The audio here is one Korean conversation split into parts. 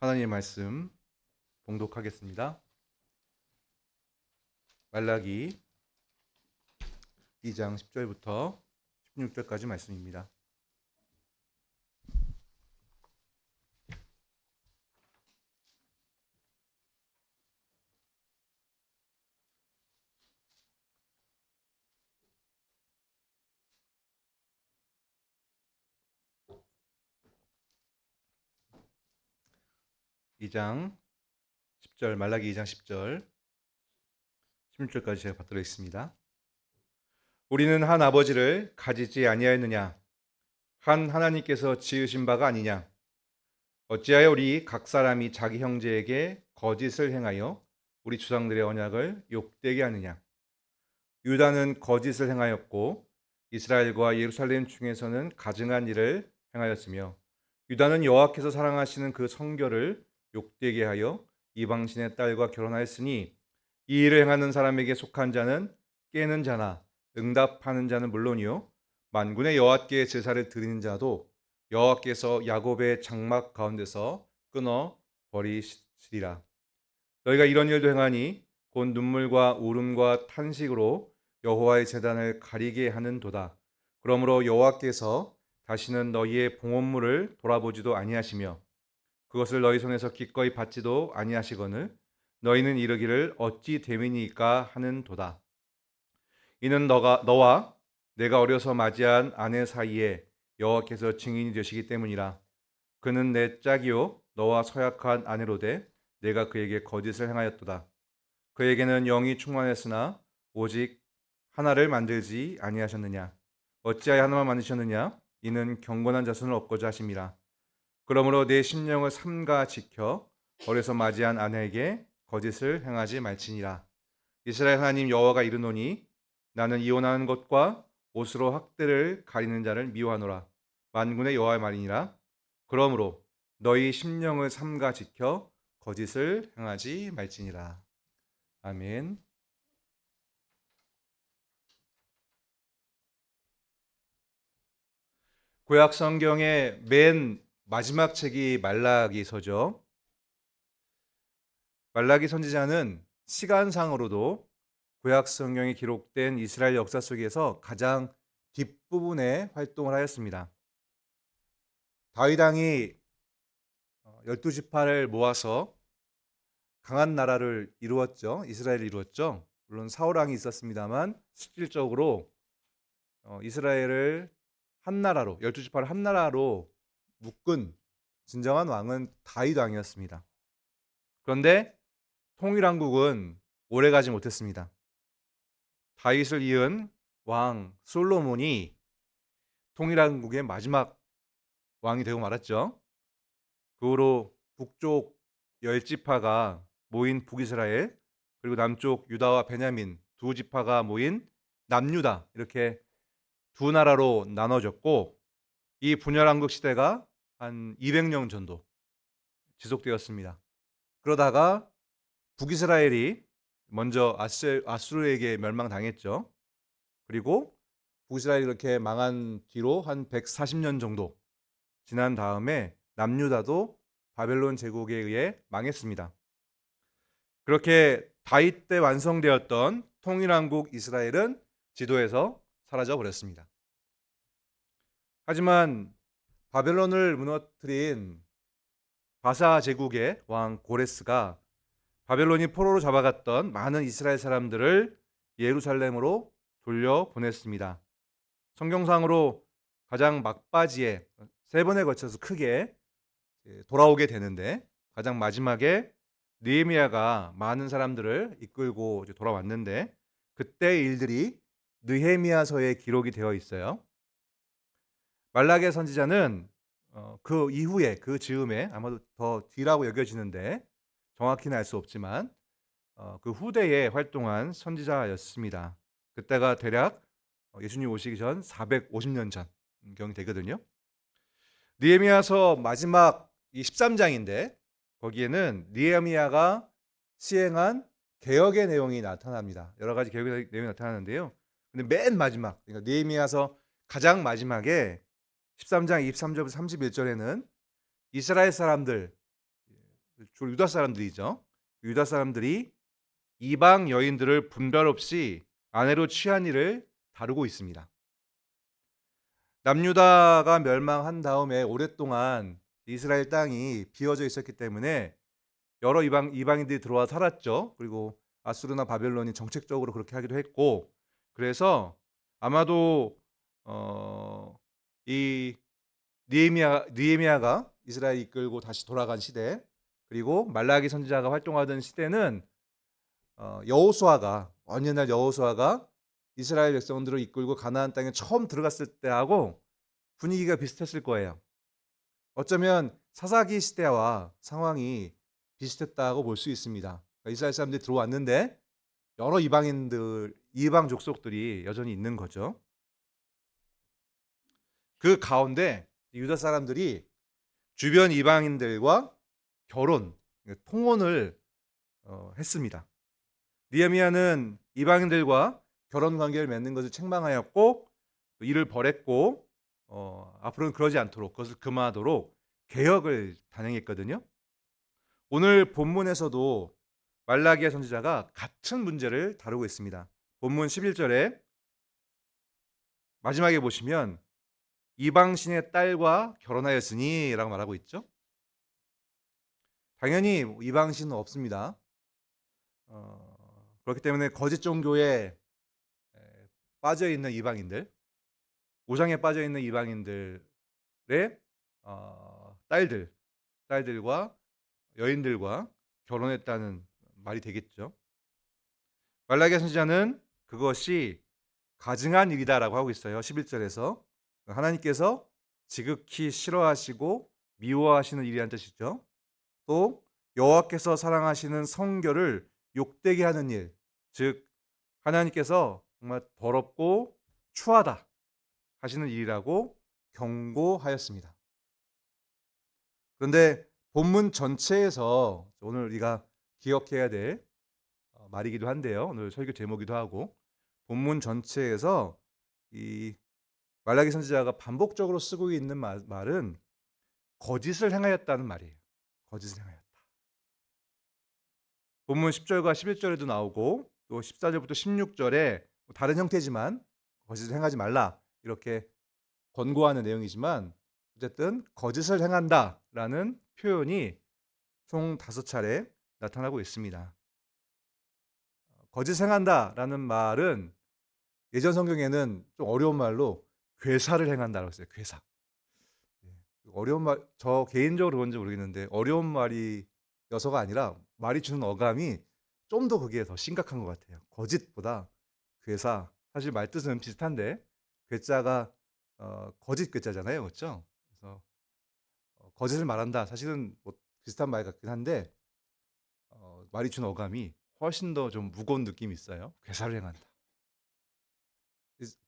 하나님의 말씀 봉독하겠습니다. 말라기 2장 10절부터 16절까지 말씀입니다. 말라기 2장 10절 16절까지 제가 받들어 있습니다. 우리는 한 아버지를 가지지 아니하였느냐? 한 하나님께서 지으신 바가 아니냐? 어찌하여 우리 각 사람이 자기 형제에게 거짓을 행하여 우리 조상들의 언약을 욕되게 하느냐? 유다는 거짓을 행하였고 이스라엘과 예루살렘 중에서는 가증한 일을 행하였으며 유다는 여호와께서 사랑하시는 그 성결을 욕되게 하여 이방신의 딸과 결혼하였으니 이 일을 행하는 사람에게 속한 자는 깨는 자나 응답하는 자는 물론이요 만군의 여호와께 제사를 드리는 자도 여호와께서 야곱의 장막 가운데서 끊어 버리시리라. 너희가 이런 일도 행하니 곧 눈물과 울음과 탄식으로 여호와의 제단을 가리게 하는도다. 그러므로 여호와께서 다시는 너희의 봉헌물을 돌아보지도 아니하시며 그것을 너희 손에서 기꺼이 받지도 아니하시거늘 너희는 이르기를 어찌 됨이니까 하는도다. 이는 너와 내가 어려서 맞이한 아내 사이에 여호와께서 증인이 되시기 때문이라. 그는 내 짝이요 너와 서약한 아내로되 내가 그에게 거짓을 행하였도다. 그에게는 영이 충만했으나 오직 하나를 만들지 아니하셨느냐? 어찌하여 하나만 만드셨느냐? 이는 경건한 자손을 얻고자 하심이라. 그러므로 내 심령을 삼가 지켜 어려서 맞이한 아내에게 거짓을 행하지 말지니라. 이스라엘 하나님 여호와가 이르노니 나는 이혼하는 것과 옷으로 학대를 가리는 자를 미워하노라. 만군의 여호와의 말이니라. 그러므로 너희 심령을 삼가 지켜 거짓을 행하지 말지니라. 아멘. 구약 성경의 맨 마지막 책이 말라기서죠. 말라기 선지자는 시간상으로도 구약 성경에 기록된 이스라엘 역사 속에서 가장 뒷부분에 활동을 하였습니다. 다윗 왕이 12지파를 모아서 강한 나라를 이루었죠. 이스라엘을 이루었죠. 물론 사울 왕이 있었습니다만 실질적으로 이스라엘을 한 나라로 12지파를 한 나라로 묶은 진정한 왕은 다윗 왕이었습니다. 그런데 통일왕국은 오래가지 못했습니다. 다윗을 이은 왕 솔로몬이 통일왕국의 마지막 왕이 되고 말았죠. 그 후로 북쪽 10지파가 모인 북이스라엘, 그리고 남쪽 유다와 베냐민 두 지파가 모인 남유다, 이렇게 두 나라로 나눠졌고 이 분열왕국 시대가 한 200년 정도 지속되었습니다. 그러다가 북이스라엘이 먼저 아수르에게 멸망당했죠. 그리고 북이스라엘이 이렇게 망한 뒤로 한 140년 정도 지난 다음에 남유다도 바벨론 제국에 의해 망했습니다. 그렇게 다윗 때 완성되었던 통일왕국 이스라엘은 지도에서 사라져 버렸습니다. 하지만 바벨론을 무너뜨린 바사 제국의 왕 고레스가 바벨론이 포로로 잡아갔던 많은 이스라엘 사람들을 예루살렘으로 돌려보냈습니다. 성경상으로 가장 막바지에 세 번에 걸쳐서 크게 돌아오게 되는데 가장 마지막에 느헤미야가 많은 사람들을 이끌고 돌아왔는데 그때의 일들이 느헤미야서에 기록이 되어 있어요. 말라기 선지자는 그 이후에 그 즈음에 아마도 더 뒤라고 여겨지는데 정확히는 알 수 없지만 그 후대에 활동한 선지자였습니다. 그때가 대략 예수님 오시기 전 450년 전 경이 되거든요. 느헤미야서 마지막 이 13장인데 거기에는 느헤미야가 시행한 개혁의 내용이 나타납니다. 여러 가지 개혁의 내용이 나타나는데요. 근데 맨 마지막, 그러니까 느헤미야서 가장 마지막에 13장 23절부터 31절에는 이스라엘 사람들 주로 유다 사람들이죠. 유다 사람들이 이방 여인들을 분별 없이 아내로 취한 일을 다루고 있습니다. 남유다가 멸망한 다음에 오랫동안 이스라엘 땅이 비어져 있었기 때문에 여러 이방인들이 들어와 살았죠. 그리고 아수르나 바벨론이 정책적으로 그렇게 하기도 했고, 그래서 아마도 이 느헤미야가 이스라엘 이끌고 다시 돌아간 시대, 그리고 말라기 선지자가 활동하던 시대는 여호수아가 어느 날 여호수아가 이스라엘 백성들을 이끌고 가나안 땅에 처음 들어갔을 때하고 분위기가 비슷했을 거예요. 어쩌면 사사기 시대와 상황이 비슷했다고 볼 수 있습니다. 그러니까 이스라엘 사람들이 들어왔는데 여러 이방 족속들이 여전히 있는 거죠. 그 가운데 유다 사람들이 주변 이방인들과 통혼을 했습니다. 느헤미야는 이방인들과 결혼 관계를 맺는 것을 책망하였고 이를 벌했고 앞으로는 그러지 않도록 그것을 금하도록 개혁을 단행했거든요. 오늘 본문에서도 말라기야 선지자가 같은 문제를 다루고 있습니다. 본문 11절에 마지막에 보시면 이방신의 딸과 결혼하였으니 라고 말하고 있죠. 당연히 이방신은 없습니다. 그렇기 때문에 거짓 종교에 빠져있는 이방인들, 우상에 빠져있는 이방인들의 딸들과 여인들과 결혼했다는 말이 되겠죠. 말라기야 선지자는 그것이 가증한 일이다라고 하고 있어요. 11절에서 하나님께서 지극히 싫어하시고 미워하시는 일이라는 뜻이죠. 또 여호와께서 사랑하시는 성결을 욕되게 하는 일, 즉 하나님께서 정말 더럽고 추하다 하시는 일이라고 경고하였습니다. 그런데 본문 전체에서 오늘 우리가 기억해야 될 말이기도 한데요. 오늘 설교 제목이기도 하고 본문 전체에서 이 말라기 선지자가 반복적으로 쓰고 있는 말은 거짓을 행하였다는 말이에요. 거짓을 행하였다. 본문 10절과 11절에도 나오고 또 14절부터 16절에 다른 형태지만 거짓을 행하지 말라 이렇게 권고하는 내용이지만 어쨌든 거짓을 행한다라는 표현이 총 5차례 나타나고 있습니다. 거짓을 행한다라는 말은 예전 성경에는 좀 어려운 말로 괴사를 행한다라고 했어요. 괴사. 어려운 말, 저 개인적으로 그런지 모르겠는데 어려운 말이어서가 아니라 말이 주는 어감이 좀 더 그게 더 심각한 것 같아요. 거짓보다 괴사. 사실 말뜻은 비슷한데 괴자가 거짓 괴자잖아요, 그렇죠? 그래서 거짓을 말한다. 사실은 뭐 비슷한 말 같긴 한데 말이 주는 어감이 훨씬 더 좀 무거운 느낌이 있어요. 괴사를 행한다.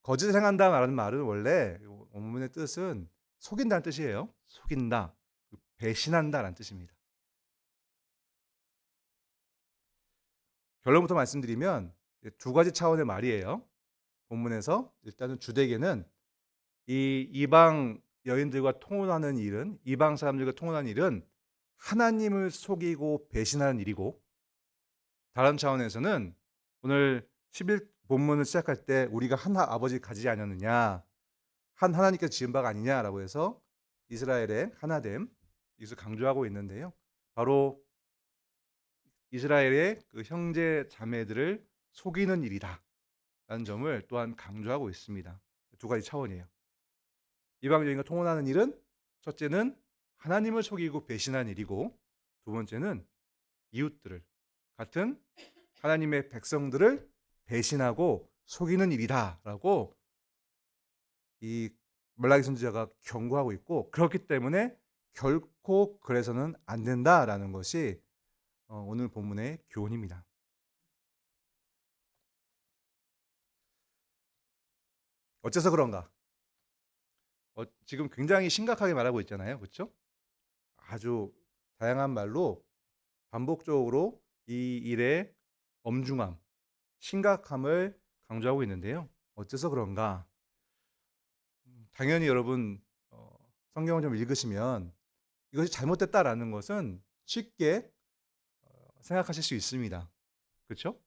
거짓을 행한다 말하는 말은 원래 원문의 뜻은 속인다는 뜻이에요. 속인다, 배신한다라는 뜻입니다. 결론부터 말씀드리면 두 가지 차원의 말이에요. 본문에서 일단은 주되게는 이 이방 여인들과 통혼하는 일은 이방 사람들과 통혼하는 일은 하나님을 속이고 배신하는 일이고 다른 차원에서는 오늘 11 본문을 시작할 때 우리가 한 아버지 가지지 않았느냐 한 하나님께서 지은 바가 아니냐라고 해서 이스라엘의 하나됨 이것을 강조하고 있는데요. 바로 이스라엘의 그 형제 자매들을 속이는 일이다라는 점을 또한 강조하고 있습니다. 두 가지 차원이에요. 이방 여인과 통혼하는 일은 첫째는 하나님을 속이고 배신한 일이고 두 번째는 이웃들을 같은 하나님의 백성들을 배신하고 속이는 일이다라고 이 말라기 선지자가 경고하고 있고 그렇기 때문에 결코 그래서는 안 된다라는 것이 오늘 본문의 교훈입니다. 어째서 그런가? 지금 굉장히 심각하게 말하고 있잖아요. 그렇죠? 아주 다양한 말로 반복적으로 이 일의 엄중함, 심각함을 강조하고 있는데요. 어째서 그런가? 당연히 여러분 성경을 좀 읽으시면 이것이 잘못됐다라는 것은 쉽게 생각하실 수 있습니다. 그렇죠?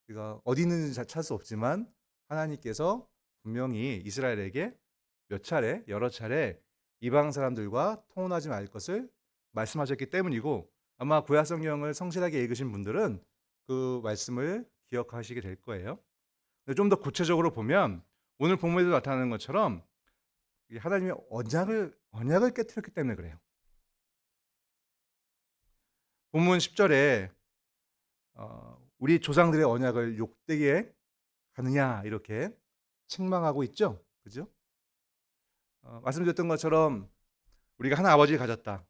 우리가 어디 있는지 잘 찾을 수 없지만 하나님께서 분명히 이스라엘에게 몇 차례, 여러 차례 이방 사람들과 통혼하지 말 것을 말씀하셨기 때문이고, 아마 구약 성경을 성실하게 읽으신 분들은 그 말씀을 기억하시게 될 거예요. 좀 더 구체적으로 보면 오늘 본문에도 나타나는 것처럼 하나님의 언약을 깨뜨렸기 때문에 그래요. 본문 10절에 우리 조상들의 언약을 욕되게 하느냐 이렇게 책망하고 있죠. 그죠? 말씀드렸던 것처럼 우리가 한 아버지를 가졌다.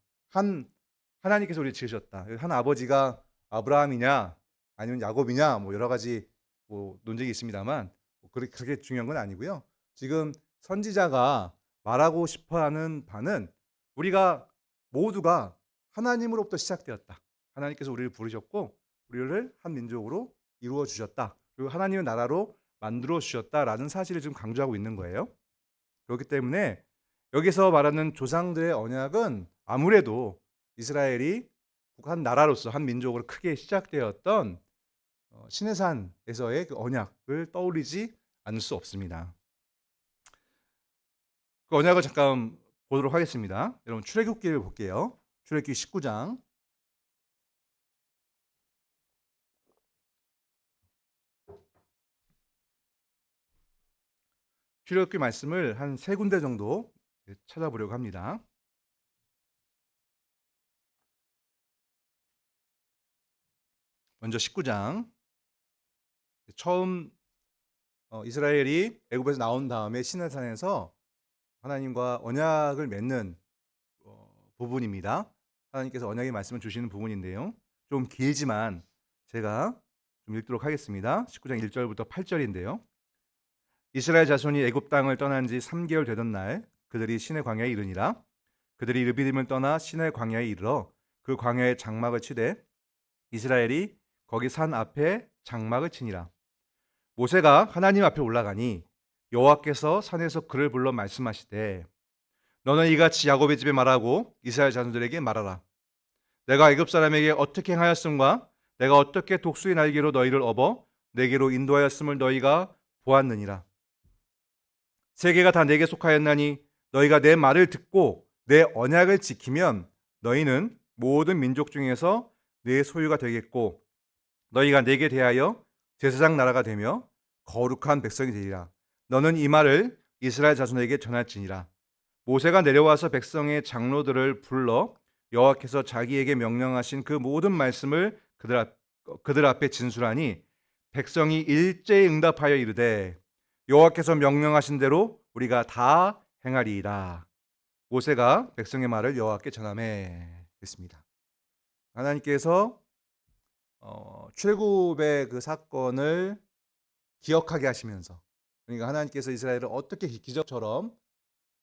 하나님께서 우리를 지으셨다. 한 아버지가 아브라함이냐 아니면 야곱이냐 뭐 여러 가지 뭐 논쟁이 있습니다만 그렇게 중요한 건 아니고요. 지금 선지자가 말하고 싶어하는 바는 우리가 모두가 하나님으로부터 시작되었다. 하나님께서 우리를 부르셨고 우리를 한 민족으로 이루어 주셨다. 그리고 하나님의 나라로 만들어 주셨다라는 사실을 지금 강조하고 있는 거예요. 그렇기 때문에 여기서 말하는 조상들의 언약은 아무래도 이스라엘이 한 나라로서 한 민족으로 크게 시작되었던 시내산에서의 그 언약을 떠올리지 않을 수 없습니다. 그 언약을 잠깐 보도록 하겠습니다. 여러분 출애굽기를 볼게요. 출애굽기 19장. 출애굽기 말씀을 한 세 군데 정도 찾아보려고 합니다. 먼저 19장. 처음 이스라엘이 애굽에서 나온 다음에 시내산에서 하나님과 언약을 맺는 부분입니다. 하나님께서 언약의 말씀을 주시는 부분인데요. 좀 길지만 제가 좀 읽도록 하겠습니다. 19장 1절부터 8절인데요. 이스라엘 자손이 애굽 땅을 떠난 지 3개월 되던 날 그들이 시내 광야에 이르니라. 그들이 르비딤을 떠나 시내 광야에 이르러 그 광야에 장막을 치되 이스라엘이 거기 산 앞에 장막을 치니라. 모세가 하나님 앞에 올라가니 여호와께서 산에서 그를 불러 말씀하시되 너는 이같이 야곱의 집에 말하고 이스라엘 자손들에게 말하라. 내가 애굽 사람에게 어떻게 행하였음과 내가 어떻게 독수리 날개로 너희를 업어 내게로 인도하였음을 너희가 보았느니라. 세계가 다 내게 속하였나니 너희가 내 말을 듣고 내 언약을 지키면 너희는 모든 민족 중에서 내 소유가 되겠고 너희가 내게 대하여 제사장 나라가 되며 거룩한 백성이 되리라. 너는 이 말을 이스라엘 자손에게 전할지니라. 모세가 내려와서 백성의 장로들을 불러 여호와께서 자기에게 명령하신 그 모든 말씀을 그들 앞에 진술하니 백성이 일제히 응답하여 이르되 여호와께서 명령하신 대로 우리가 다 행하리이다. 모세가 백성의 말을 여호와께 전하매 했습니다. 하나님께서 출애굽의 그 사건을 기억하게 하시면서, 그러니까 하나님께서 이스라엘을 어떻게 기적처럼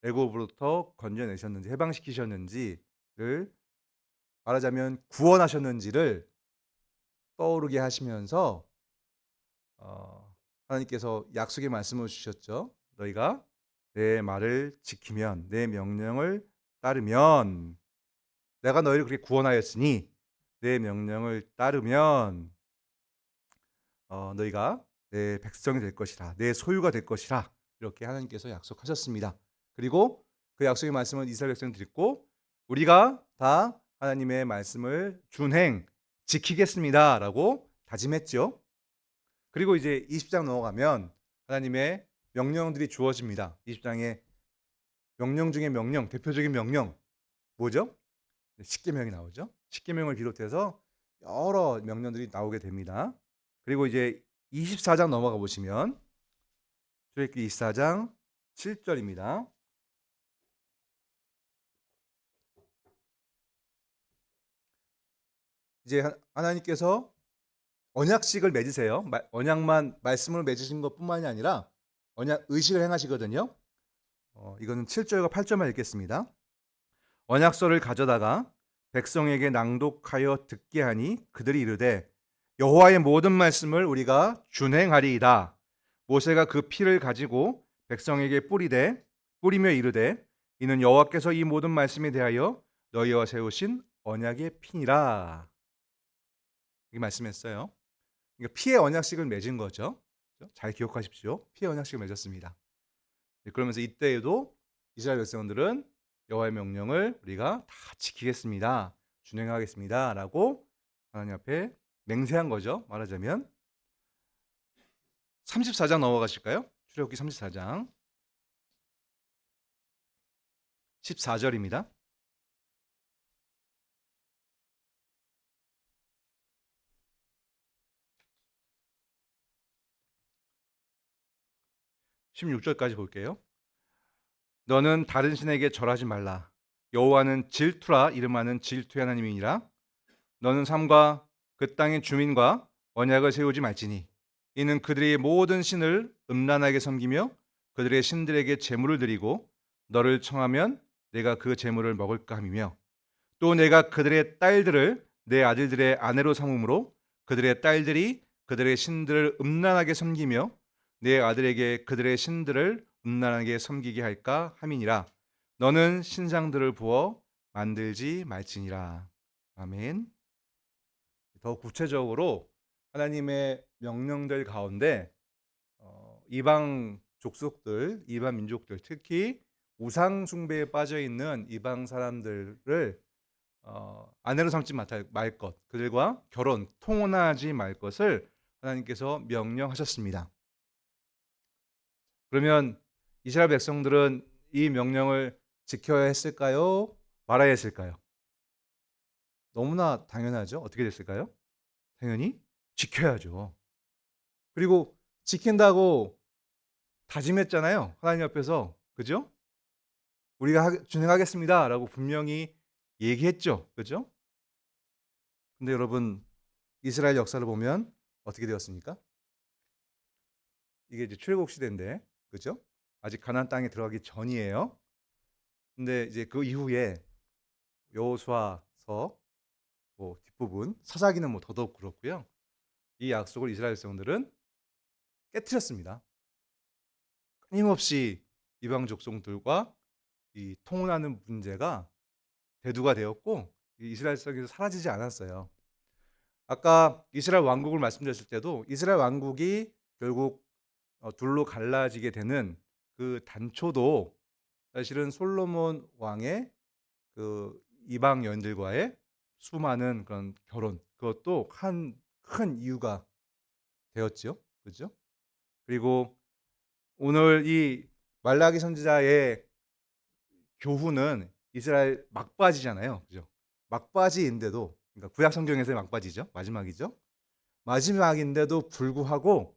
애굽으로부터 건져내셨는지, 해방시키셨는지를 말하자면 구원하셨는지를 떠오르게 하시면서 하나님께서 약속의 말씀을 주셨죠. 너희가 내 말을 지키면, 내 명령을 따르면, 내가 너희를 그렇게 구원하였으니 내 명령을 따르면 너희가 내 백성이 될 것이라, 내 소유가 될 것이라, 이렇게 하나님께서 약속하셨습니다. 그리고 그 약속의 말씀은 이스라엘 백성이 듣고 우리가 다 하나님의 말씀을 준행 지키겠습니다라고 다짐했죠. 그리고 이제 20장 넘어가면 하나님의 명령들이 주어집니다. 20장에 명령 중에 명령, 대표적인 명령 뭐죠? 십계명이 나오죠. 십계명을 비롯해서 여러 명령들이 나오게 됩니다. 그리고 이제 24장 넘어가 보시면 출애굽기 24장 7절입니다. 이제 하나님께서 언약식을 맺으세요. 언약만 말씀을 맺으신 것뿐만이 아니라 언약 의식을 행하시거든요. 이거는 7절과 8절만 읽겠습니다. 언약서를 가져다가 백성에게 낭독하여 듣게 하니 그들이 이르되 여호와의 모든 말씀을 우리가 준행하리이다. 모세가 그 피를 가지고 백성에게 뿌리며 이르되 이는 여호와께서 이 모든 말씀에 대하여 너희와 세우신 언약의 피니라. 이렇게 말씀했어요. 그러니까 피의 언약식을 맺은 거죠. 그죠? 잘 기억하십시오. 피의 언약식을 맺었습니다. 네, 그러면서 이때에도 이스라엘 백성들은 여호와의 명령을 우리가 다 지키겠습니다. 준행하겠습니다라고 하나님 앞에 맹세한 거죠. 말하자면 34장 넘어가실까요? 출애굽기 34장 14절입니다. (16절까지) 볼게요. 너는 다른 신에게 절하지 말라. 여호와는 질투라 이름하는 질투의 하나님이니라. 너는 삶과 그 땅의 주민과 언약을 세우지 말지니 이는 그들의 모든 신을 음란하게 섬기며 그들의 신들에게 제물을 드리고 너를 청하면 내가 그 제물을 먹을까 함이며 또 내가 그들의 딸들을 내 아들들의 아내로 삼음으로 그들의 딸들이 그들의 신들을 음란하게 섬기며 내 아들에게 그들의 신들을 음란하게 섬기게 할까 함이니라. 너는 신상들을 부어 만들지 말지니라. 아멘. 더 구체적으로 하나님의 명령들 가운데 이방 족속들, 이방 민족들, 특히 우상 숭배에 빠져 있는 이방 사람들을 아내로 삼지 말 것, 그들과 결혼, 통혼하지 말 것을 하나님께서 명령하셨습니다. 그러면 이스라엘 백성들은 이 명령을 지켜야 했을까요? 말아야 했을까요? 너무나 당연하죠. 어떻게 됐을까요? 당연히 지켜야죠. 그리고 지킨다고 다짐했잖아요. 하나님 앞에서. 그죠? 우리가 준행하겠습니다라고 분명히 얘기했죠. 그죠? 근데 여러분, 이스라엘 역사를 보면 어떻게 되었습니까? 이게 이제 출애굽 시대인데, 그죠? 아직 가나안 땅에 들어가기 전이에요. 근데 이제 그 이후에 여호수아서 뭐 뒷부분, 사사기는 뭐 더더욱 그렇고요. 이 약속을 이스라엘 백성들은 깨뜨렸습니다. 끊임없이 이방 족속들과 이 통혼하는 문제가 대두가 되었고 이스라엘 속에서 사라지지 않았어요. 아까 이스라엘 왕국을 말씀드렸을 때도 이스라엘 왕국이 결국 둘로 갈라지게 되는 그 단초도 사실은 솔로몬 왕의 그 이방 여인들과의 수많은 그런 결혼, 그것도 한 큰 이유가 되었죠. 그죠? 그리고 오늘 이 말라기 선지자의 교훈은 이스라엘 막바지잖아요. 그죠? 막바지인데도, 그러니까 구약 성경에서의 막바지죠. 마지막이죠. 마지막인데도 불구하고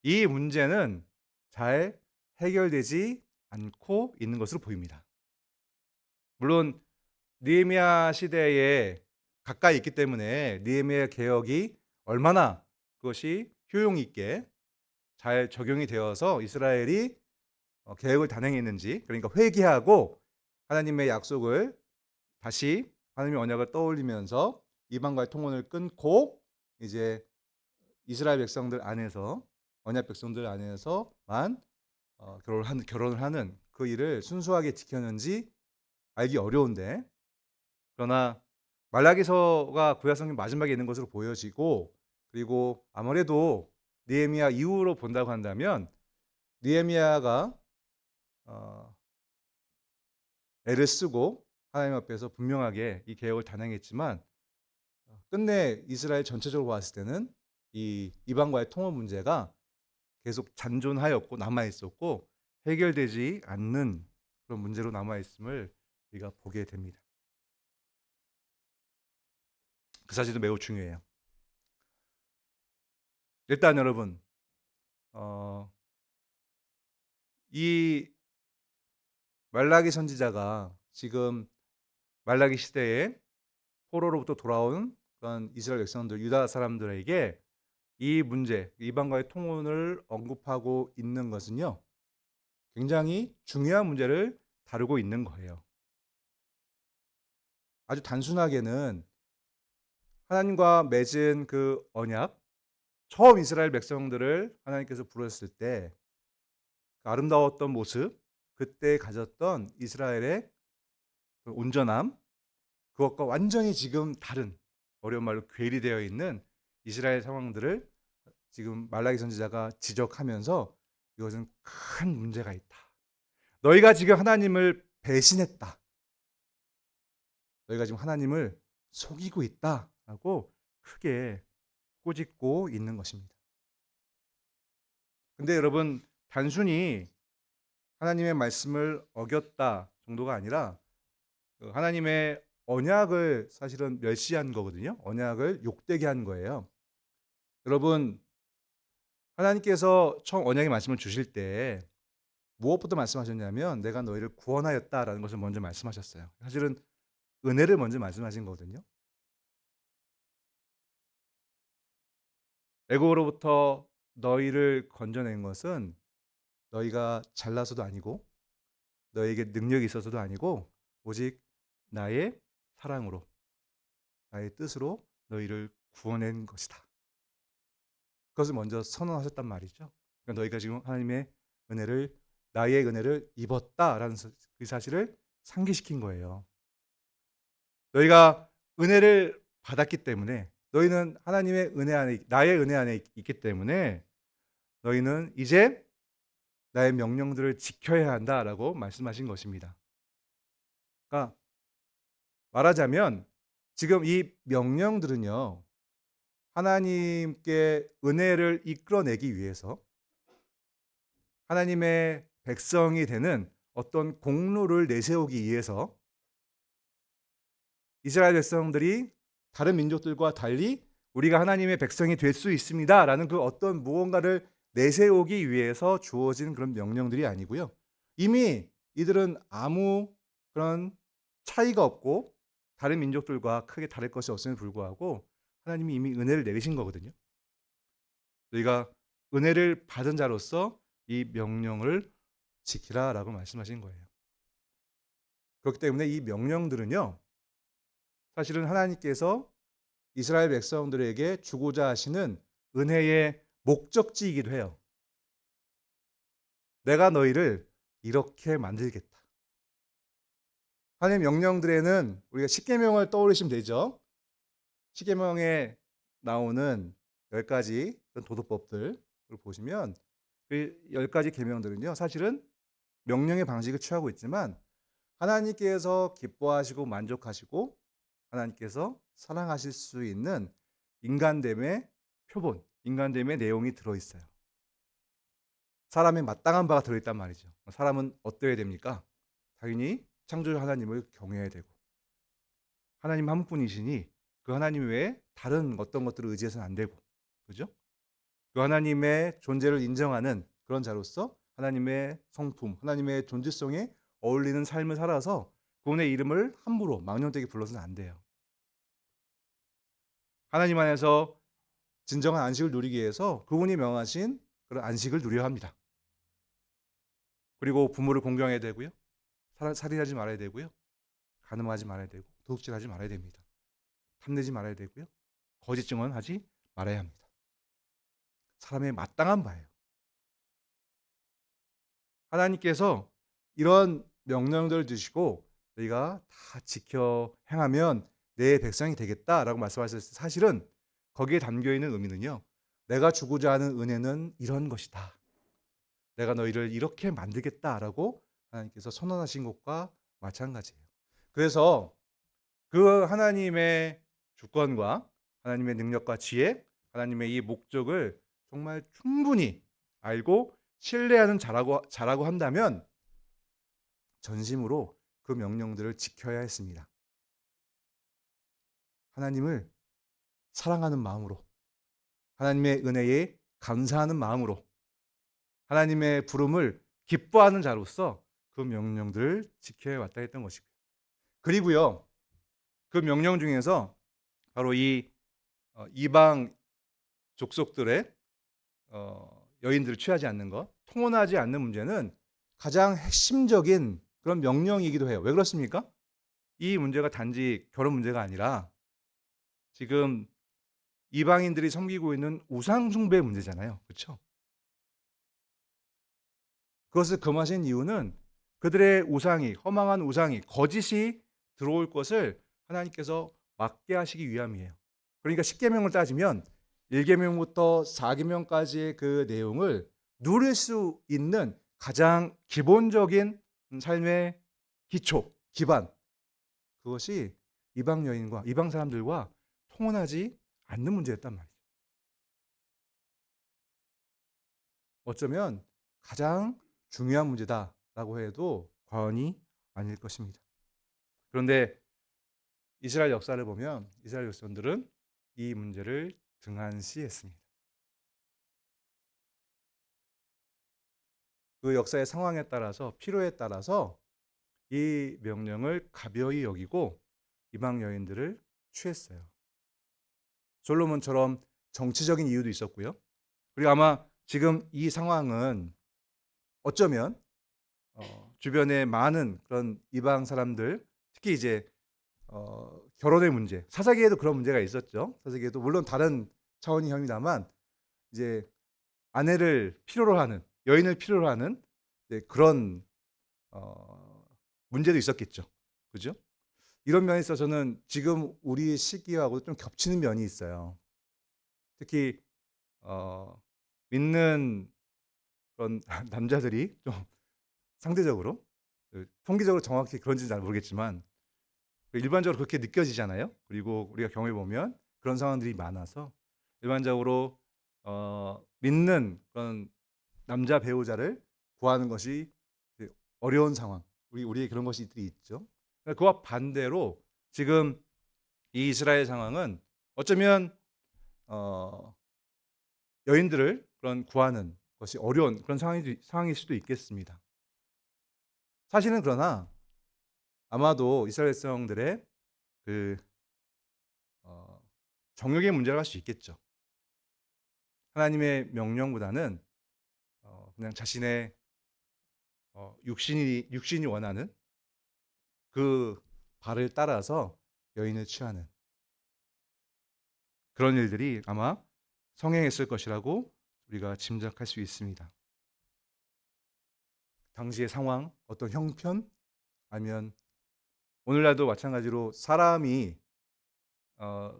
이 문제는 잘 해결되지 않고 있는 것으로 보입니다. 물론 느헤미야 시대에 가까이 있기 때문에 느헤미야 개혁이 얼마나 그것이 효용 있게 잘 적용이 되어서 이스라엘이 계획을 단행했는지, 그러니까 회개하고 하나님의 약속을 다시 하나님의 언약을 떠올리면서 이방과의 통혼을 끊고 이제 이스라엘 백성들 안에서 언약 백성들 안에서만 결혼을 하는 그 일을 순수하게 지켰는지 알기 어려운데, 그러나 말라기서가 구약 성경 마지막에 있는 것으로 보여지고, 그리고 아무래도 느헤미야 이후로 본다고 한다면 느헤미야가 애를 쓰고 하나님 앞에서 분명하게 이 계획을 단행했지만 끝내 이스라엘 전체적으로 봤을 때는 이 이방과의 통합 문제가 계속 잔존하였고 남아 있었고 해결되지 않는 그런 문제로 남아 있음을 우리가 보게 됩니다. 그 사실도 매우 중요해요. 일단 여러분, 이 말라기 선지자가 지금 말라기 시대에 포로로부터 돌아온 그런 이스라엘 백성들, 유다 사람들에게 이 문제, 이방과의 통혼을 언급하고 있는 것은요, 굉장히 중요한 문제를 다루고 있는 거예요. 아주 단순하게는 하나님과 맺은 그 언약, 처음 이스라엘 백성들을 하나님께서 부르셨을 때 아름다웠던 모습, 그때 가졌던 이스라엘의 그 온전함, 그것과 완전히 지금 다른, 어려운 말로 괴리되어 있는 이스라엘 상황들을 지금 말라기 선지자가 지적하면서 이것은 큰 문제가 있다. 너희가 지금 하나님을 배신했다. 너희가 지금 하나님을 속이고 있다라고 크게 꾸짖고 있는 것입니다. 근데 여러분, 단순히 하나님의 말씀을 어겼다 정도가 아니라 하나님의 언약을 사실은 멸시한 거거든요. 언약을 욕되게 한 거예요. 여러분, 하나님께서 처음 언약의 말씀을 주실 때 무엇부터 말씀하셨냐면 내가 너희를 구원하였다라는 것을 먼저 말씀하셨어요. 사실은 은혜를 먼저 말씀하신 거거든요. 애국으로부터 너희를 건져낸 것은 너희가 잘나서도 아니고 너에게 능력이 있어서도 아니고 오직 나의 사랑으로, 나의 뜻으로 너희를 구원한 것이다. 그것을 먼저 선언하셨단 말이죠. 그러니까 너희가 지금 하나님의 은혜를, 나의 은혜를 입었다라는 그 사실을 상기시킨 거예요. 너희가 은혜를 받았기 때문에, 너희는 하나님의 은혜 안에, 나의 은혜 안에 있기 때문에 너희는 이제 나의 명령들을 지켜야 한다라고 말씀하신 것입니다. 그러니까 말하자면 지금 이 명령들은요, 하나님께 은혜를 이끌어내기 위해서 하나님의 백성이 되는 어떤 공로를 내세우기 위해서 이스라엘 백성들이 다른 민족들과 달리 우리가 하나님의 백성이 될 수 있습니다라는 그 어떤 무언가를 내세우기 위해서 주어진 그런 명령들이 아니고요. 이미 이들은 아무 그런 차이가 없고 다른 민족들과 크게 다를 것이 없음에 불구하고 하나님이 이미 은혜를 내리신 거거든요. 너희가 은혜를 받은 자로서 이 명령을 지키라라고 말씀하신 거예요. 그렇기 때문에 이 명령들은요, 사실은 하나님께서 이스라엘 백성들에게 주고자 하시는 은혜의 목적지이기도 해요. 내가 너희를 이렇게 만들겠다. 하나님의 명령들에는 우리가 십계명을 떠올리시면 되죠. 십계명에 나오는 10가지 도덕법들을 보시면 그 10가지 계명들은요, 사실은 명령의 방식을 취하고 있지만 하나님께서 기뻐하시고 만족하시고 하나님께서 사랑하실 수 있는 인간됨의 표본, 인간됨의 내용이 들어있어요. 사람의 마땅한 바가 들어있단 말이죠. 사람은 어떠해야 됩니까? 당연히 창조주 하나님을 경외해야 되고, 하나님 한 분이시니 그 하나님 외에 다른 어떤 것들을 의지해서는 안 되고, 그죠? 그 하나님의 존재를 인정하는 그런 자로서 하나님의 성품, 하나님의 존재성에 어울리는 삶을 살아서 그분의 이름을 함부로 망령되게 불러서는 안 돼요. 하나님 안에서 진정한 안식을 누리기 위해서 그분이 명하신 그런 안식을 누려야 합니다. 그리고 부모를 공경해야 되고요. 살인하지 말아야 되고요. 간음하지 말아야 되고 도둑질하지 말아야 됩니다. 탐내지 말아야 되고요. 거짓 증언하지 말아야 합니다. 사람의 마땅한 바예요. 하나님께서 이런 명령들을 주시고 너희가 다 지켜 행하면 내 백성이 되겠다라고 말씀하셨을 때 사실은 거기에 담겨 있는 의미는요, 내가 주고자 하는 은혜는 이런 것이다. 내가 너희를 이렇게 만들겠다라고 하나님께서 선언하신 것과 마찬가지예요. 그래서 그 하나님의 주권과 하나님의 능력과 지혜, 하나님의 이 목적을 정말 충분히 알고 신뢰하는 자라고 한다면 전심으로 그 명령들을 지켜야 했습니다. 하나님을 사랑하는 마음으로, 하나님의 은혜에 감사하는 마음으로, 하나님의 부름을 기뻐하는 자로서 그 명령들을 지켜야 왔다 했던 것이고요. 그리고요, 그 명령 중에서 바로 이 이방 족속들의 여인들을 취하지 않는 것, 통혼하지 않는 문제는 가장 핵심적인 그런 명령이기도 해요. 왜 그렇습니까? 이 문제가 단지 결혼 문제가 아니라 지금 이방인들이 섬기고 있는 우상 숭배의 문제잖아요. 그렇죠? 그것을 금하신 이유는 그들의 우상이, 허망한 우상이, 거짓이 들어올 것을 하나님께서 맡게 하시기 위함이에요. 그러니까 10계명을 따지면 1계명부터 4계명까지의 그 내용을 누릴 수 있는 가장 기본적인 삶의 기초, 기반, 그것이 이방 여인과 이방 사람들과 통혼하지 않는 문제였단 말이죠. 어쩌면 가장 중요한 문제다라고 해도 과언이 아닐 것입니다. 그런데 이스라엘 역사를 보면 이스라엘 백성들은 이 문제를 등한시했습니다. 그 역사의 상황에 따라서 필요에 따라서 이 명령을 가벼이 여기고 이방 여인들을 취했어요. 솔로몬처럼 정치적인 이유도 있었고요. 그리고 아마 지금 이 상황은 어쩌면 주변에 많은 그런 이방 사람들, 특히 이제 결혼의 문제, 사사기에도 그런 문제가 있었죠. 사사기에도 물론 다른 차원이 혐의다만 이제 아내를 필요로 하는, 여인을 필요로 하는 그런 문제도 있었겠죠. 그죠? 이런 면에 있어서는 지금 우리 시기하고 좀 겹치는 면이 있어요. 특히 믿는 그런 남자들이 좀 상대적으로, 통계적으로 정확히 그런지는 잘 모르겠지만 일반적으로 그렇게 느껴지잖아요. 그리고 우리가 경험해 보면 그런 상황들이 많아서 일반적으로 믿는 그런 남자 배우자를 구하는 것이 어려운 상황, 우리의 그런 것들이 있죠. 그와 반대로 지금 이 이스라엘 상황은 어쩌면 여인들을 그런 구하는 것이 어려운 그런 상황일 수도 있겠습니다. 사실은 그러나 아마도 이스라엘 백성들의 그 정욕의 문제라고 할 수 있겠죠. 하나님의 명령보다는 그냥 자신의 육신이 원하는 그 발을 따라서 여인을 취하는 그런 일들이 아마 성행했을 것이라고 우리가 짐작할 수 있습니다. 당시의 상황, 어떤 형편, 아니면 오늘날도 마찬가지로 사람이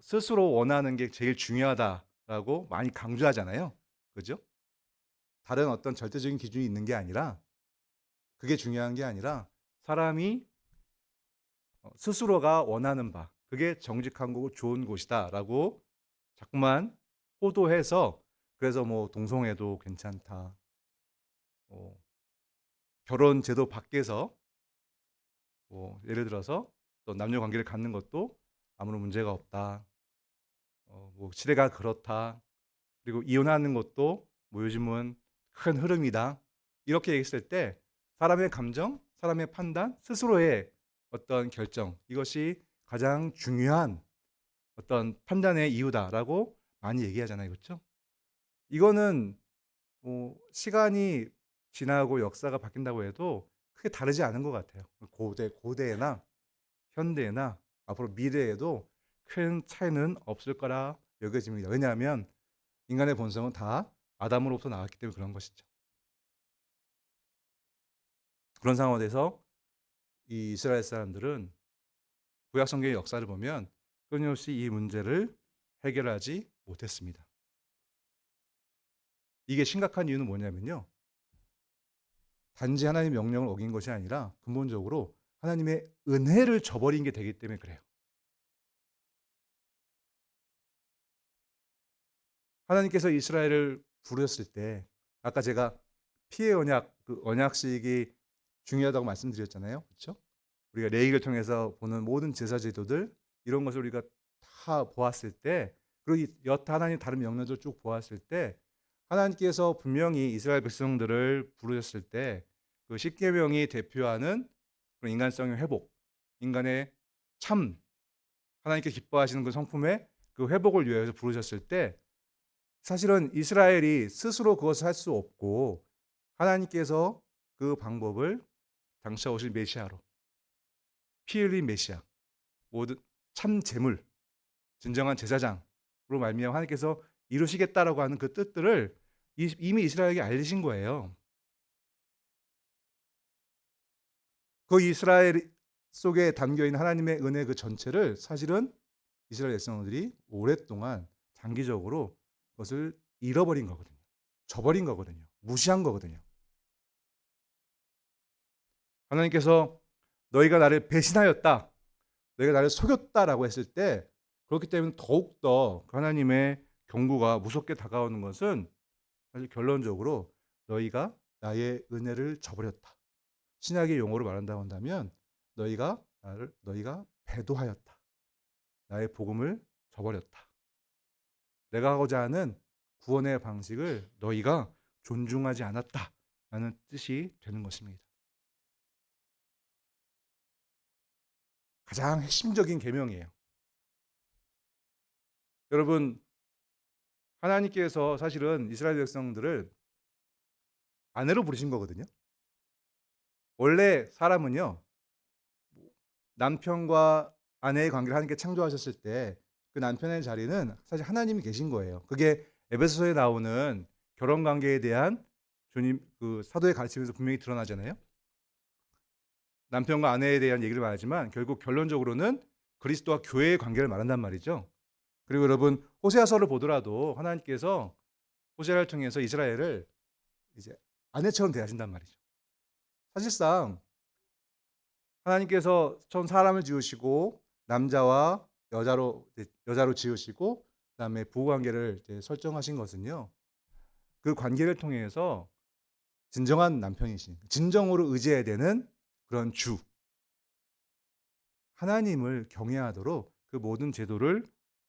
스스로 원하는 게 제일 중요하다라고 많이 강조하잖아요. 그죠? 다른 어떤 절대적인 기준이 있는 게 아니라, 그게 중요한 게 아니라 사람이 스스로가 원하는 바, 그게 정직한 거고 좋은 곳이다라고 자꾸만 호도해서, 그래서 뭐 동성애도 괜찮다, 결혼 제도 밖에서 뭐 예를 들어서 또 남녀 관계를 갖는 것도 아무런 문제가 없다, 뭐 시대가 그렇다, 그리고 이혼하는 것도 뭐 요즘은 큰 흐름이다, 이렇게 얘기했을 때 사람의 감정, 사람의 판단, 스스로의 어떤 결정, 이것이 가장 중요한 어떤 판단의 이유다라고 많이 얘기하잖아요. 그렇죠? 이거는 뭐 시간이 지나고 역사가 바뀐다고 해도 크게 다르지 않은 것 같아요. 고대나 현대나 앞으로 미래에도 큰 차이는 없을 거라 여겨집니다. 왜냐하면 인간의 본성은 다 아담으로부터 나왔기 때문에 그런 것이죠. 그런 상황에서 이 이스라엘 사람들은 구약 성경의 역사를 보면 끊임없이 이 문제를 해결하지 못했습니다. 이게 심각한 이유는 뭐냐면요, 단지 하나님의 명령을 어긴 것이 아니라 근본적으로 하나님의 은혜를 저버린 게 되기 때문에 그래요. 하나님께서 이스라엘을 부르셨을 때, 아까 제가 피의 언약, 그 언약식이 중요하다고 말씀드렸잖아요. 그렇죠? 우리가 레위기를 통해서 보는 모든 제사 제도들, 이런 것을 우리가 다 보았을 때, 그리고 여타 하나님 다른 명령들 쭉 보았을 때, 하나님께서 분명히 이스라엘 백성들을 부르셨을 때 그 십계명이 대표하는 그런 인간성의 회복, 인간의 참 하나님께 기뻐하시는 그 성품의 그 회복을 위해서 부르셨을 때, 사실은 이스라엘이 스스로 그것을 할 수 없고 하나님께서 그 방법을 장차 오실 메시아로, 피 흘린 메시아, 모든 참 제물, 진정한 제사장으로 말미암아 하나님께서 이루시겠다라고 하는 그 뜻들을 이미 이스라엘에게 알리신 거예요. 그 이스라엘 속에 담겨 있는 하나님의 은혜 그 전체를 사실은 이스라엘 백성들이 오랫동안 장기적으로 그것을 잃어버린 거거든요. 저버린 거거든요. 무시한 거거든요. 하나님께서 너희가 나를 배신하였다, 너희가 나를 속였다라고 했을 때, 그렇기 때문에 더욱더 하나님의 경고가 무섭게 다가오는 것은 사실 결론적으로 너희가 나의 은혜를 저버렸다. 신약의 용어로 말한다고 한다면 너희가 배도하였다. 나의 복음을 저버렸다. 내가 하고자 하는 구원의 방식을 너희가 존중하지 않았다라는 뜻이 되는 것입니다. 가장 핵심적인 계명이에요. 여러분, 하나님께서 사실은 이스라엘 백성들을 아내로 부르신 거거든요. 원래 사람은요, 남편과 아내의 관계를 하나님께 창조하셨을 때 그 남편의 자리는 사실 하나님이 계신 거예요. 그게 에베소서에 나오는 결혼 관계에 대한 주님 그 사도의 가르침에서 분명히 드러나잖아요. 남편과 아내에 대한 얘기를 말하지만 결국 결론적으로는 그리스도와 교회의 관계를 말한단 말이죠. 그리고 여러분, 호세아서를 보더라도 하나님께서 호세아를 통해서 이스라엘을 이제 아내처럼 대하신단 말이죠. 사실상 하나님께서 처음 사람을 지으시고 남자와 여자로 지으시고 그다음에 부부 관계를 이제 설정하신 것은요. 그 관계를 통해서 진정한 남편이신, 진정으로 의지해야 되는 그런 주 하나님을 경외하도록 그 모든 제도를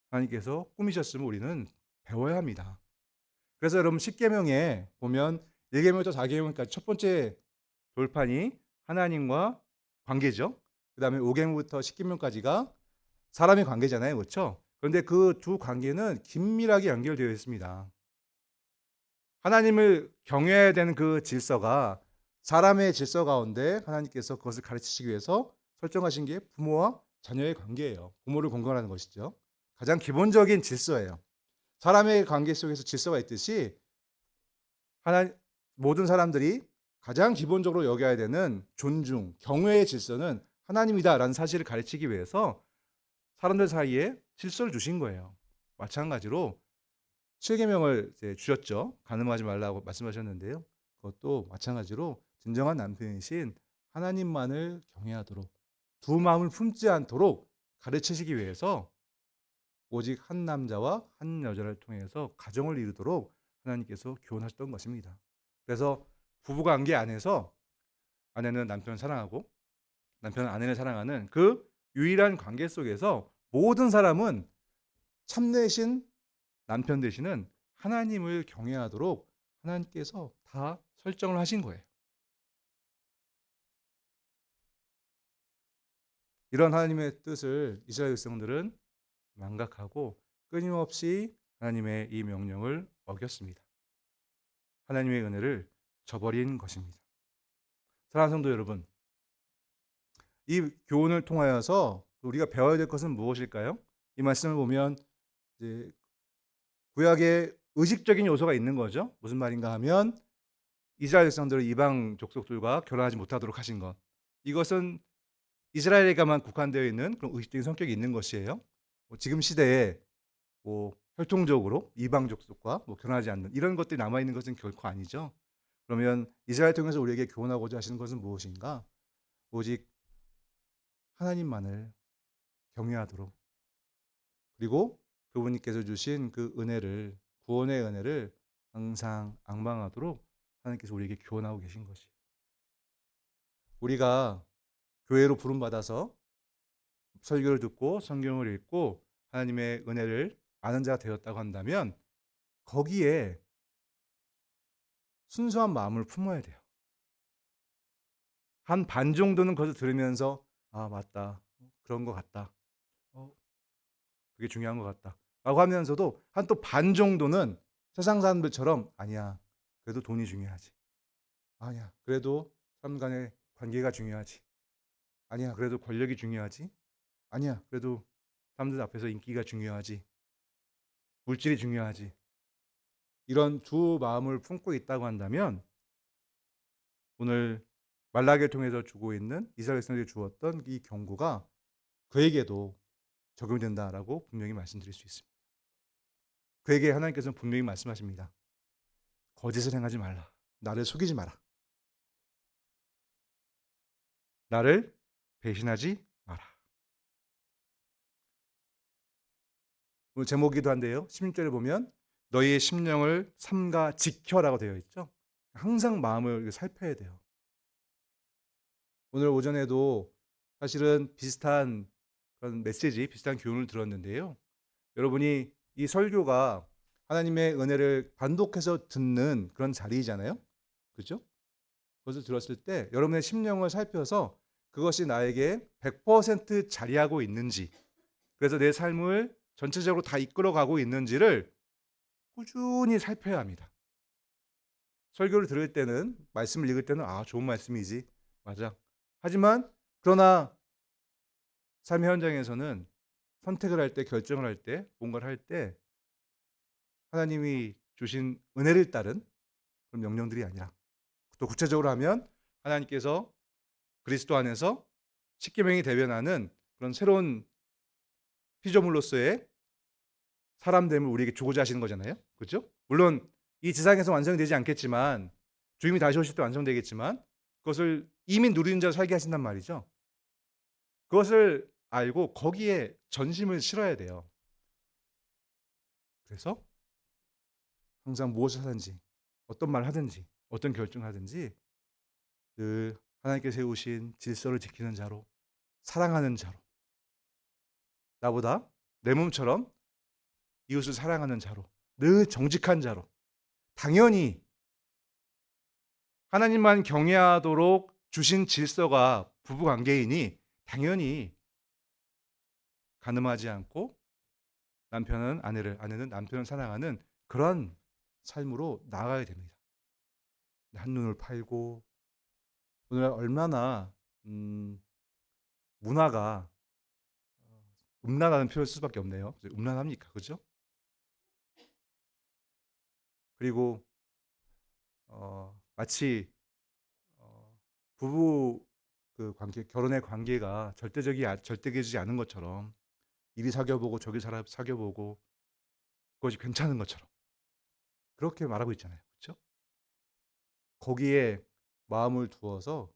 하나님께서 꾸미셨음을 우리는 배워야 합니다. 그래서 여러분, 10계명에 보면 1계명부터 4계명까지 첫 번째 돌판이 하나님과 관계죠. 그다음에 5계명부터 10계명까지가 사람의 관계잖아요. 그렇죠? 그런데 그 두 관계는 긴밀하게 연결되어 있습니다. 하나님을 경외해야 되는 그 질서가 사람의 질서 가운데 하나님께서 그것을 가르치시기 위해서 설정하신 게 부모와 자녀의 관계예요. 부모를 공경하는 것이죠. 가장 기본적인 질서예요. 사람의 관계 속에서 질서가 있듯이 하나 모든 사람들이 가장 기본적으로 여겨야 되는 존중, 경외의 질서는 하나님이다라는 사실을 가르치기 위해서 사람들 사이에 질서를 주신 거예요. 마찬가지로 7계명을 이제 주셨죠. 간음하지 말라고 말씀하셨는데요. 그것도 마찬가지로 진정한 남편이신 하나님만을 경외하도록 두 마음을 품지 않도록 가르치시기 위해서 오직 한 남자와 한 여자를 통해서 가정을 이루도록 하나님께서 교훈하셨던 것입니다. 그래서 부부관계 안에서 아내는 남편을 사랑하고 남편은 아내를 사랑하는 그 유일한 관계 속에서 모든 사람은 참되신 남편 되시는 하나님을 경외하도록 하나님께서 다 설정을 하신 거예요. 이런 하나님의 뜻을 이스라엘 백성들은 망각하고 끊임없이 하나님의 이 명령을 어겼습니다. 하나님의 은혜를 저버린 것입니다. 사랑하는 성도 여러분, 이 교훈을 통하여서 우리가 배워야 될 것은 무엇일까요? 이 말씀을 보면 이제 구약에 의식적인 요소가 있는 거죠. 무슨 말인가 하면 이스라엘 백성들을 이방 족속들과 결혼하지 못하도록 하신 것. 이것은 이스라엘에게만 국한되어 있는 그런 의식적인 성격이 있는 것이에요. 지금 시대에 혈통적으로 이방 족속과 결혼하지 않는 이런 것들이 남아 있는 것은 결코 아니죠. 그러면 이스라엘 통해서 우리에게 교훈하고자 하시는 것은 무엇인가? 오직 하나님만을 경외하도록, 그리고 그분께서 주신 그 은혜를, 구원의 은혜를 항상 앙망하도록 하나님께서 우리에게 교훈하고 계신 것이에요. 우리가 교회로 부름받아서 설교를 듣고 성경을 읽고 하나님의 은혜를 아는 자가 되었다고 한다면 거기에 순수한 마음을 품어야 돼요. 한 반 정도는 그것을 들으면서 아 맞다, 그런 것 같다, 그게 중요한 것 같다 라고 하면서도 한 또 반 정도는 세상 사람들처럼 아니야, 그래도 돈이 중요하지, 아니야 그래도 사람 간의 관계가 중요하지, 아니야 그래도 권력이 중요하지, 아니야 그래도 사람들 앞에서 인기가 중요하지, 물질이 중요하지, 이런 두 마음을 품고 있다고 한다면 오늘 말라기를 통해서 주고 있는 이스라엘 백성들이 주었던 이 경고가 그에게도 적용된다라고 분명히 말씀드릴 수 있습니다. 그에게 하나님께서는 분명히 말씀하십니다. 거짓을 행하지 말라. 나를 속이지 마라. 나를 배신하지 마라. 오늘 제목이기도 한데요. 16절에 보면 너희의 심령을 삼가 지켜라고 되어 있죠. 항상 마음을 살펴야 돼요. 오늘 오전에도 사실은 비슷한 그런 메시지, 비슷한 교훈을 들었는데요. 여러분이 이 설교가 하나님의 은혜를 반복해서 듣는 그런 자리잖아요. 그렇죠? 그것을 들었을 때 여러분의 심령을 살펴서 그것이 나에게 100% 자리하고 있는지, 그래서 내 삶을 전체적으로 다 이끌어가고 있는지를 꾸준히 살펴야 합니다. 설교를 들을 때는, 말씀을 읽을 때는 좋은 말씀이지. 맞아. 하지만 그러나 삶의 현장에서는 선택을 할 때, 결정을 할 때, 뭔가를 할 때 하나님이 주신 은혜를 따른 그런 명령들이 아니라, 또 구체적으로 하면 하나님께서 그리스도 안에서 십계명이 대변하는 그런 새로운 피조물로서의 사람됨을 우리에게 주고자 하시는 거잖아요. 그렇죠? 물론 이 지상에서 완성이 되지 않겠지만, 주님이 다시 오실 때 완성되겠지만, 그것을 이미 누리는 자로 살게 하신단 말이죠. 그것을 알고 거기에 전심을 실어야 돼요. 그래서 항상 무엇을 하든지, 어떤 말을 하든지, 어떤 결정을 하든지 늘 하나님께 세우신 질서를 지키는 자로, 사랑하는 자로, 나보다 내 몸처럼 이웃을 사랑하는 자로, 늘 정직한 자로, 당연히 하나님만 경외하도록 주신 질서가 부부관계이니 당연히 간음하지 않고 남편은 아내를, 아내는 남편을 사랑하는 그런 삶으로 나아가야 됩니다. 한눈을 팔고, 오늘 얼마나 문화가 음란하는 표현을 쓸 수밖에 없네요. 음란합니까? 그죠? 그리고 마치 부부 그 관계, 결혼의 관계가 절대적이지 않은 것처럼, 이리 사귀어보고 저기 사귀어보고 그것이 괜찮은 것처럼 그렇게 말하고 있잖아요. 그렇죠? 거기에 마음을 두어서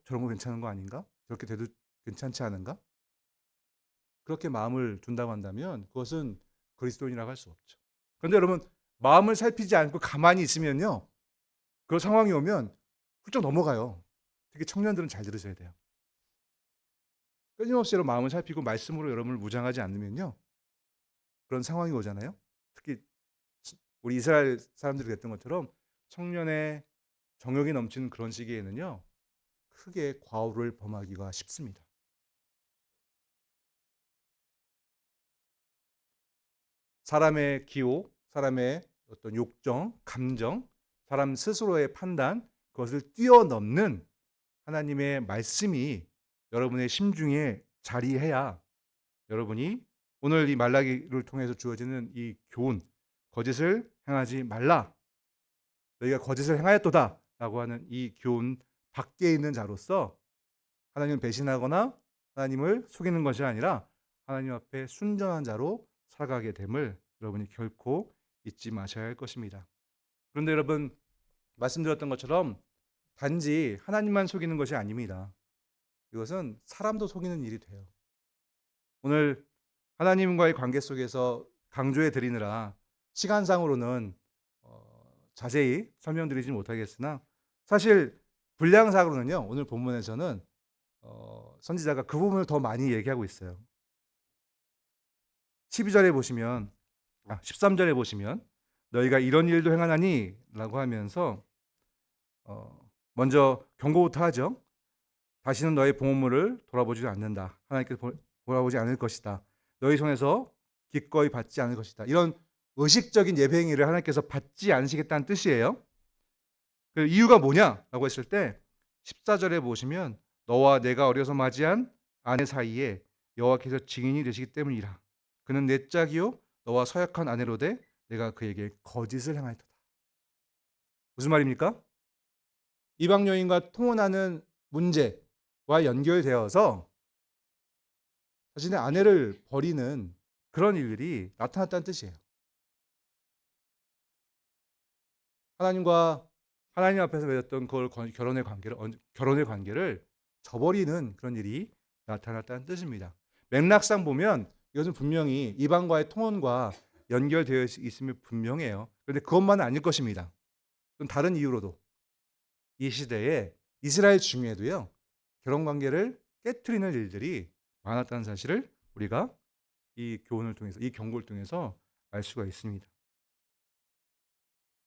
저런 거 괜찮은 거 아닌가? 저렇게 돼도 괜찮지 않은가? 그렇게 마음을 둔다고 한다면 그것은 그리스도인이라고 할 수 없죠. 그런데 여러분, 마음을 살피지 않고 가만히 있으면요, 그런 상황이 오면 훌쩍 넘어가요. 특히 청년들은 잘 들으셔야 돼요. 끊임없이 여러분 마음을 살피고 말씀으로 여러분을 무장하지 않으면요, 그런 상황이 오잖아요. 특히 우리 이스라엘 사람들이 그랬던 것처럼 청년의 정욕이 넘치는 그런 시기에는요, 크게 과오를 범하기가 쉽습니다. 사람의 기호, 사람의 어떤 욕정, 감정, 사람 스스로의 판단, 그것을 뛰어넘는 하나님의 말씀이 여러분의 심중에 자리해야 여러분이 오늘 이 말라기를 통해서 주어지는 이 교훈, 거짓을 행하지 말라, 너희가 거짓을 행하였도다 라고 하는 이 교훈 밖에 있는 자로서 하나님을 배신하거나 하나님을 속이는 것이 아니라 하나님 앞에 순전한 자로 살아가게 됨을 여러분이 결코 잊지 마셔야 할 것입니다. 그런데 여러분, 말씀드렸던 것처럼 단지 하나님만 속이는 것이 아닙니다. 이것은 사람도 속이는 일이 돼요. 오늘 하나님과의 관계 속에서 강조해 드리느라 시간상으로는 자세히 설명드리지 못하겠으나, 사실 분량상으로는요, 오늘 본문에서는 선지자가 그 부분을 더 많이 얘기하고 있어요. 12절에 보시면, 13절에 보시면 너희가 이런 일도 행하나니 라고 하면서 먼저 경고부터 하죠. 다시는 너의 보물을 돌아보지 않는다. 하나님께서 돌아보지 않을 것이다. 너희 손에서 기꺼이 받지 않을 것이다. 이런 의식적인 예배 행위를 하나님께서 받지 않으시겠다는 뜻이에요. 그 이유가 뭐냐라고 했을 때 14절에 보시면 너와 내가 어려서 맞이한 아내 사이에 여호와께서 증인이 되시기 때문이라. 그는 내 짝이요 너와 서약한 아내로되 내가 그에게 거짓을 행하였도다. 무슨 말입니까? 이방 여인과 통혼하는 문제와 연결되어서 자신의 아내를 버리는 그런 일들이 나타났다는 뜻이에요. 하나님 앞에서 맺었던 결혼의 관계를 저버리는 그런 일이 나타났다는 뜻입니다. 맥락상 보면 이것은 분명히 이방과의 통혼과 연결되어 있음이 분명해요. 그런데 그것만은 아닐 것입니다. 또 다른 이유로도 이 시대에 이스라엘 중에도요, 결혼 관계를 깨트리는 일들이 많았다는 사실을 우리가 이 교훈을 통해서, 이 경고를 통해서 알 수가 있습니다.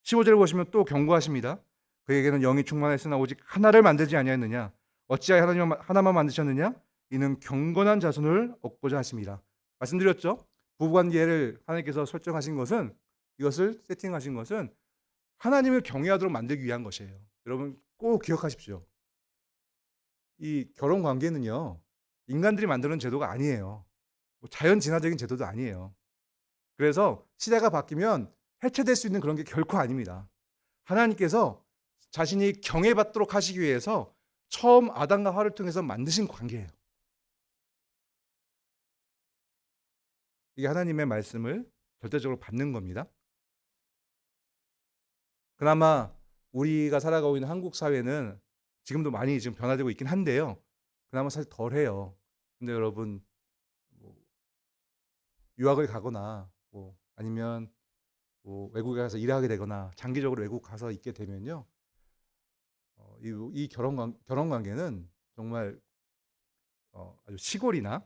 15절을 보시면 또 경고하십니다. 그에게는 영이 충만했으나 오직 하나를 만들지 아니하였느냐? 어찌하여 하나만 만드셨느냐? 이는 경건한 자손을 얻고자 하십니다. 말씀드렸죠? 부부관계를 하나님께서 설정하신 것은, 이것을 세팅하신 것은 하나님을 경외하도록 만들기 위한 것이에요. 여러분 꼭 기억하십시오. 이 결혼 관계는요, 인간들이 만드는 제도가 아니에요. 자연 진화적인 제도도 아니에요. 그래서 시대가 바뀌면 해체될 수 있는 그런 게 결코 아닙니다. 하나님께서 자신이 경외받도록 하시기 위해서 처음 아담과 하와를 통해서 만드신 관계예요. 이게 하나님의 말씀을 절대적으로 받는 겁니다. 그나마 우리가 살아가고 있는 한국 사회는 지금도 많이 지금 변화되고 있긴 한데요. 그나마 사실 덜해요. 근데 여러분, 뭐 유학을 가거나 아니면 외국에 가서 일하게 되거나 장기적으로 외국 가서 있게 되면요, 이 결혼 관계는 정말 아주 시골이나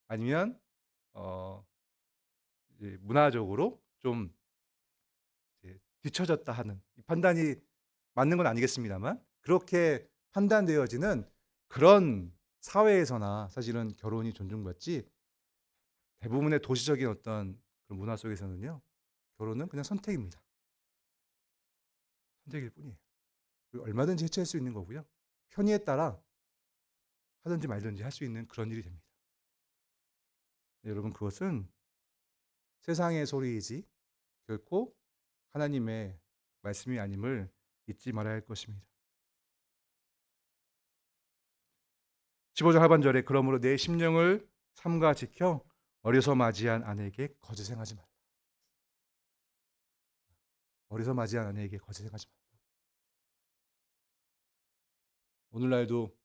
아니면 어, 이제 문화적으로 좀 이제 뒤처졌다 하는, 판단이 맞는 건 아니겠습니다만 그렇게 판단되어지는 그런 사회에서나 사실은 결혼이 존중받지, 대부분의 도시적인 어떤 그런 문화 속에서는요, 결혼은 그냥 선택입니다. 선택일 뿐이에요. 얼마든지 해체할 수 있는 거고요. 편의에 따라 하든지 말든지 할 수 있는 그런 일이 됩니다. 네, 여러분 그것은 세상의 소리이지 결코 하나님의 말씀이 아님을 잊지 말아야 할 것입니다. 15절 하반절에 그러므로 내 심령을 삼가 지켜 어려서 맞이한 아내에게 거짓 행하지 말라. 어려서 맞이한 아내에게 거짓 행하지 말라. 오늘날도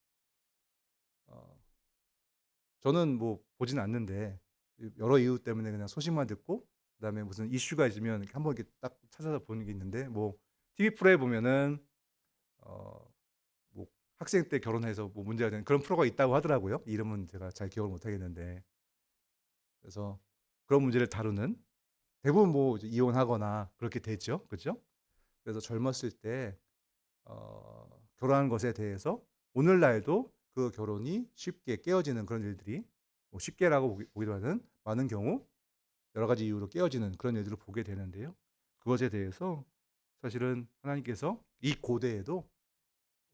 저는 보진 않는데 여러 이유 때문에 그냥 소식만 듣고 그다음에 무슨 이슈가 있으면 한번 이렇게 딱 찾아서 보는 게 있는데, TV 프로에 보면은 어, 학생 때 결혼해서 문제가 되는 그런 프로가 있다고 하더라고요. 이름은 제가 잘 기억을 못 하겠는데, 그래서 그런 문제를 다루는, 대부분 이제 이혼하거나 그렇게 되죠, 그렇죠? 그래서 젊었을 때 결혼한 것에 대해서 오늘날도 그 결혼이 쉽게 깨어지는 그런 일들이, 쉽게라고 보기보다는 많은 경우 여러 가지 이유로 깨어지는 그런 일들을 보게 되는데요. 그것에 대해서 사실은 하나님께서 이 고대에도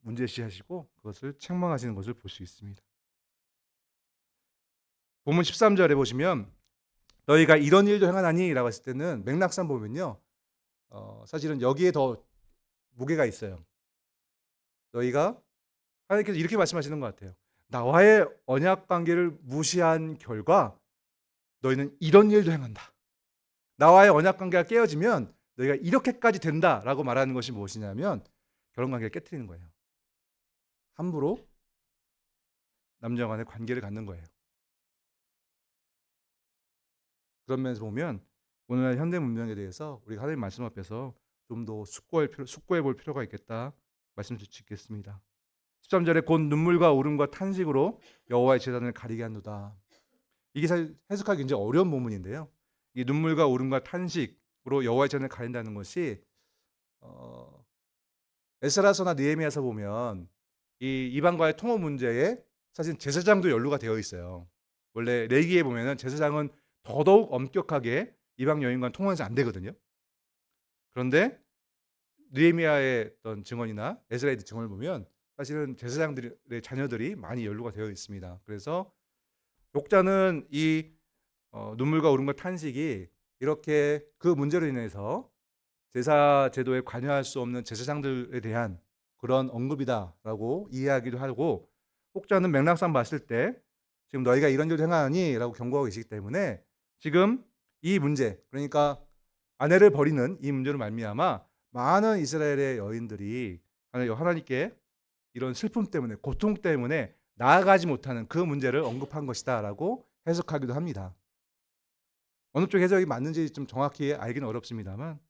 문제시하시고 그것을 책망하시는 것을 볼 수 있습니다. 본문 13절에 보시면 너희가 이런 일도 행하나니 라고 했을 때는 맥락상 보면요, 사실은 여기에 더 무게가 있어요. 너희가, 하나님께서 이렇게 말씀하시는 것 같아요. 나와의 언약 관계를 무시한 결과 너희는 이런 일도 행한다. 나와의 언약 관계가 깨어지면 너희가 이렇게까지 된다라고 말하는 것이 무엇이냐면 결혼 관계를 깨트리는 거예요. 함부로 남녀 간의 관계를 갖는 거예요. 그런 면에서 보면 오늘날 현대 문명에 대해서 우리가 하나님 말씀 앞에서 좀 더 숙고해 볼 필요가 있겠다 말씀드릴 수 있겠습니다. 13절에 곧 눈물과 울음과 탄식으로 여호와의 제단을 가리게 한도다. 이게 사실 해석하기 굉장히 어려운 부분인데요. 이 눈물과 울음과 탄식으로 여호와의 제단을 가린다는 것이 에스라서나 느헤미야서 보면 이 이방과의 통혼 문제에 사실 제사장도 연루가 되어 있어요. 원래 레위기에 보면은 제사장은 더더욱 엄격하게 이방 여인과는 통혼해서 안 되거든요. 그런데 느헤미야의 어떤 증언이나 에스라의 증언을 보면 사실은 제사장들의 자녀들이 많이 연루가 되어 있습니다. 그래서 독자는 이 눈물과 울음과 탄식이 이렇게 그 문제로 인해서 제사 제도에 관여할 수 없는 제사장들에 대한 그런 언급이다라고 이해하기도 하고, 혹자는 맥락상 봤을 때 지금 너희가 이런 일을 행하니라고 경고하고 계시기 때문에 지금 이 문제, 그러니까 아내를 버리는 이 문제로 말미암아 많은 이스라엘의 여인들이 하나님께 이런 슬픔 때문에, 고통 때문에 나아가지 못하는 그 문제를 언급한 것이다라고 해석하기도 합니다. 어느 쪽 해석이 맞는지 좀 정확히 알기는 어렵습니다만,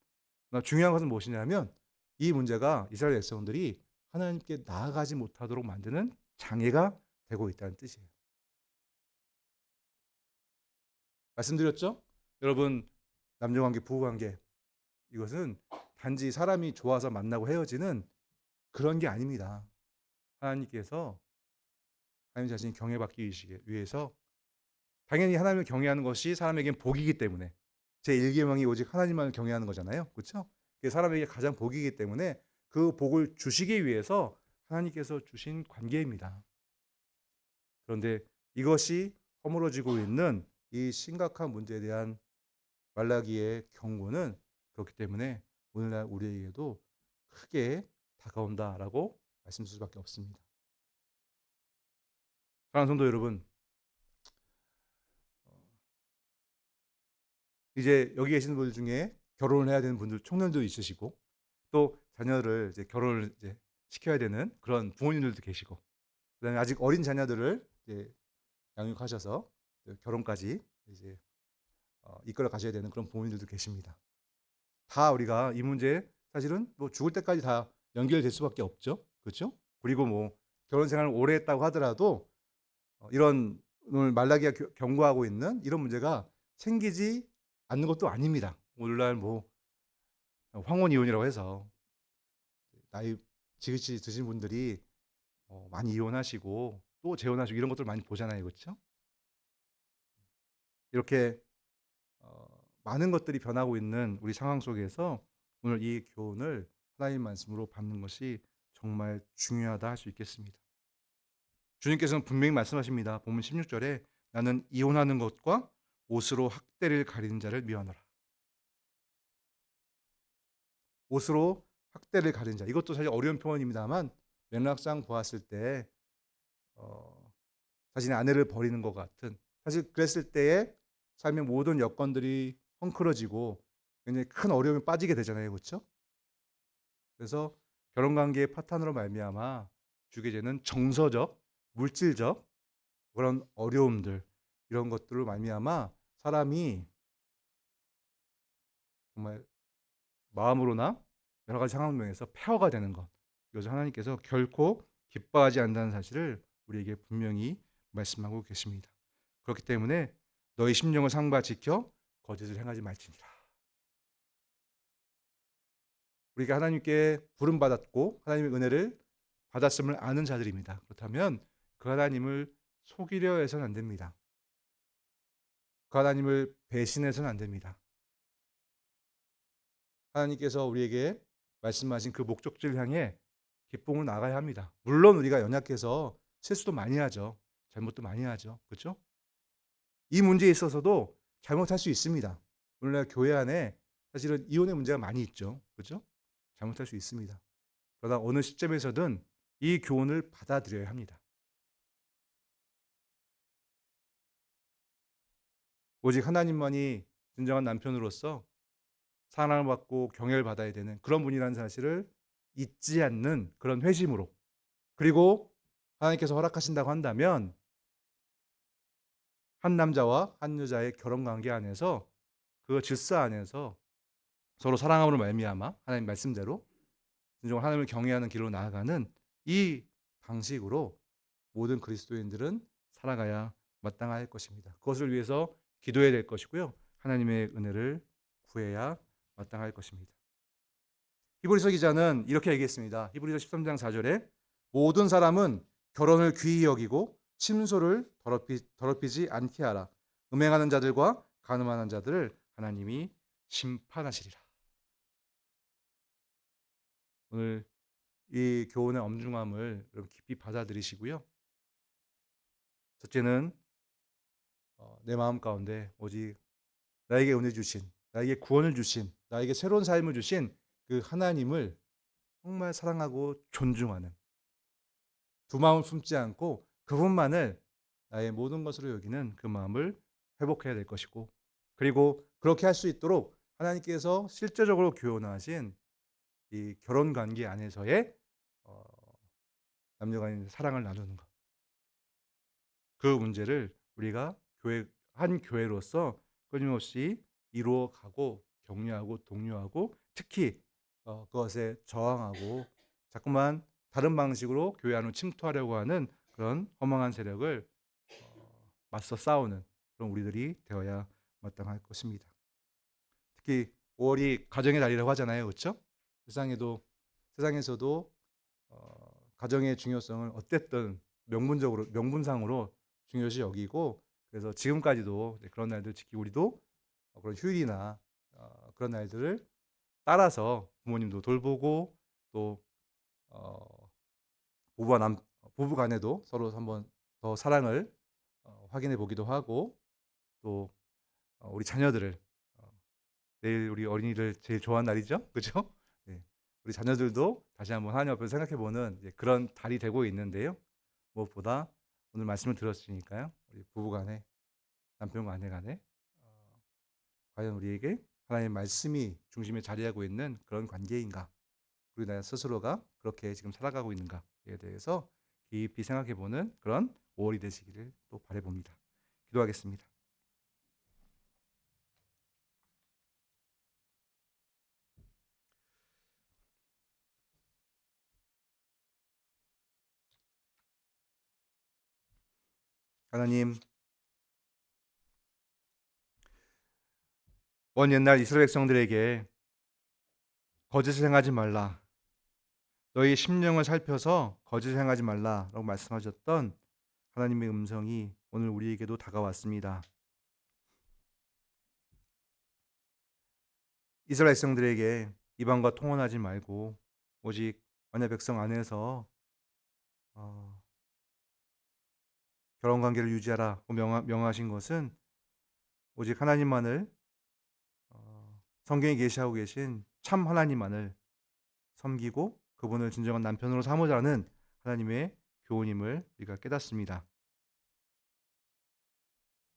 중요한 것은 무엇이냐면 이 문제가 이스라엘 백성들이 하나님께 나아가지 못하도록 만드는 장애가 되고 있다는 뜻이에요. 말씀드렸죠? 여러분, 남녀관계, 부부관계, 이것은 단지 사람이 좋아서 만나고 헤어지는 그런 게 아닙니다. 하나님께서 하나님 자신이 경외받기 위해서, 당연히 하나님을 경외하는 것이 사람에겐 복이기 때문에, 제1계명이 오직 하나님만을 경외하는 거잖아요. 그렇죠? 그게 사람에게 가장 복이기 때문에 그 복을 주시기 위해서 하나님께서 주신 관계입니다. 그런데 이것이 허물어지고 있는 이 심각한 문제에 대한 말라기의 경고는 그렇기 때문에 오늘날 우리에게도 크게 다가온다라고 말씀드릴 수밖에 없습니다. 사랑하는 성도 여러분, 이제 여기 계시는 분들 중에 결혼을 해야 되는 분들, 청년도 있으시고, 또 자녀를 이제 결혼을 이제 시켜야 되는 그런 부모님들도 계시고, 그다음에 아직 어린 자녀들을 이제 양육하셔서 결혼까지 이제 이끌어 가셔야 되는 그런 부모님들도 계십니다. 다 우리가 이 문제, 사실은 뭐 죽을 때까지 다 연결될 수밖에 없죠. 그렇죠? 그리고 뭐 결혼 생활을 오래 했다고 하더라도 이런 오늘 말라기가 경고하고 있는 이런 문제가 생기지 않는 것도 아닙니다. 오늘날 뭐 황혼 이혼이라고 해서 나이 지긋이 드신 분들이 많이 이혼하시고 또 재혼하시고 이런 것들 많이 보잖아요. 그렇죠? 이렇게 많은 것들이 변하고 있는 우리 상황 속에서 오늘 이 교훈을 하나님 말씀으로 받는 것이 정말 중요하다 할 수 있겠습니다. 주님께서는 분명히 말씀하십니다. 본문 16절에 나는 이혼하는 것과 옷으로 학대를 가리는 자를 미워하노라. 옷으로 학대를 가리는 자. 이것도 사실 어려운 표현입니다만 맥락상 보았을 때 자신의 아내를 버리는 것 같은, 사실 그랬을 때에 삶의 모든 여건들이 헝클어지고 굉장히 큰 어려움에 빠지게 되잖아요. 그렇죠? 그래서 결혼 관계의 파탄으로 말미암아 주게 되는 정서적, 물질적 그런 어려움들, 이런 것들로 말미암아 사람이 정말 마음으로나 여러 가지 상황명에서 폐허가 되는 것, 이것을 하나님께서 결코 기뻐하지 않는다는 사실을 우리에게 분명히 말씀하고 계십니다. 그렇기 때문에 너희 심령을 상바 지켜 거짓을 행하지 말지니라. 우리가 하나님께 부름받았고 하나님의 은혜를 받았음을 아는 자들입니다. 그렇다면 그 하나님을 속이려 해서는 안 됩니다. 그 하나님을 배신해서는 안 됩니다. 하나님께서 우리에게 말씀하신 그 목적지를 향해 기쁨을 나가야 합니다. 물론 우리가 연약해서 실수도 많이 하죠. 잘못도 많이 하죠. 그렇죠? 이 문제에 있어서도 잘못할 수 있습니다. 오늘날 교회 안에 사실은 이혼의 문제가 많이 있죠. 그렇죠? 잘못할 수 있습니다. 그러나 어느 시점에서든 이 교훈을 받아들여야 합니다. 오직 하나님만이 진정한 남편으로서 사랑을 받고 경외를 받아야 되는 그런 분이라는 사실을 잊지 않는 그런 회심으로, 그리고 하나님께서 허락하신다고 한다면 한 남자와 한 여자의 결혼 관계 안에서, 그 질서 안에서 서로 사랑함으로 말미암아 하나님 말씀대로 진정 하나님을 경외하는 길로 나아가는 이 방식으로 모든 그리스도인들은 살아가야 마땅할 것입니다. 그것을 위해서 기도해야 될 것이고요. 하나님의 은혜를 구해야 마땅할 것입니다. 히브리서 기자는 이렇게 얘기했습니다. 히브리서 13장 4절에 모든 사람은 결혼을 귀히 여기고 침소를 더럽히지 않게 하라. 음행하는 자들과 간음하는 자들을 하나님이 심판하시리라. 오늘 이 교훈의 엄중함을 여러분 깊이 받아들이시고요. 첫째는 내 마음 가운데 오직 나에게 은혜 주신, 나에게 구원을 주신, 나에게 새로운 삶을 주신 그 하나님을 정말 사랑하고 존중하는, 두 마음을 품지 않고 그분만을 나의 모든 것으로 여기는 그 마음을 회복해야 될 것이고, 그리고 그렇게 할 수 있도록 하나님께서 실제적으로 교훈하신 이 결혼 관계 안에서의 어 남녀 간의 사랑을 나누는 것, 그 문제를 우리가 한 교회로서 끊임없이 이루어 가고 격려하고 독려하고, 특히 그것에 저항하고 자꾸만 다른 방식으로 교회 안으로 침투하려고 하는 그런 허망한 세력을 맞서 싸우는 그런 우리들이 되어야 마땅할 것입니다. 특히 5월이 가정의 달이라고 하잖아요. 그렇죠? 세상에서도 가정의 중요성을 어쨌든 명분상으로 중요시 여기고, 그래서 지금까지도 그런 날들 지키고, 우리도 그런 휴일이나 그런 날들을 따라서 부모님도 돌보고, 또 어, 부부와 부부 간에도 서로 한번 더 사랑을 확인해 보기도 하고, 또 우리 자녀들을, 내일 우리 어린이들 제일 좋아하는 날이죠, 그죠? 네. 우리 자녀들도 다시 한번 하나님 앞에서 생각해보는 그런 달이 되고 있는데요. 무엇보다 오늘 말씀을 들었으니까요, 우리 부부간에, 남편과 아내간에 과연 우리에게 하나님의 말씀이 중심에 자리하고 있는 그런 관계인가, 그리고 나 스스로가 그렇게 지금 살아가고 있는가에 대해서 깊이 생각해보는 그런 5월이 되시기를 또 바라봅니다. 기도하겠습니다. 하나님, 먼 옛날 이스라엘 백성들에게 거짓을 행하지 말라, 너희 심령을 살펴서 거짓을 행하지 말라라고 말씀하셨던 하나님의 음성이 오늘 우리에게도 다가왔습니다. 이스라엘 백성들에게 이방과 통혼하지 말고 오직 언약 백성 안에서 어, 결혼 관계를 유지하라고 명하신 것은 오직 하나님만을, 성경에 계시하고 계신 참 하나님만을 섬기고 그분을 진정한 남편으로 삼으자는 하나님의 교훈임을 우리가 깨닫습니다.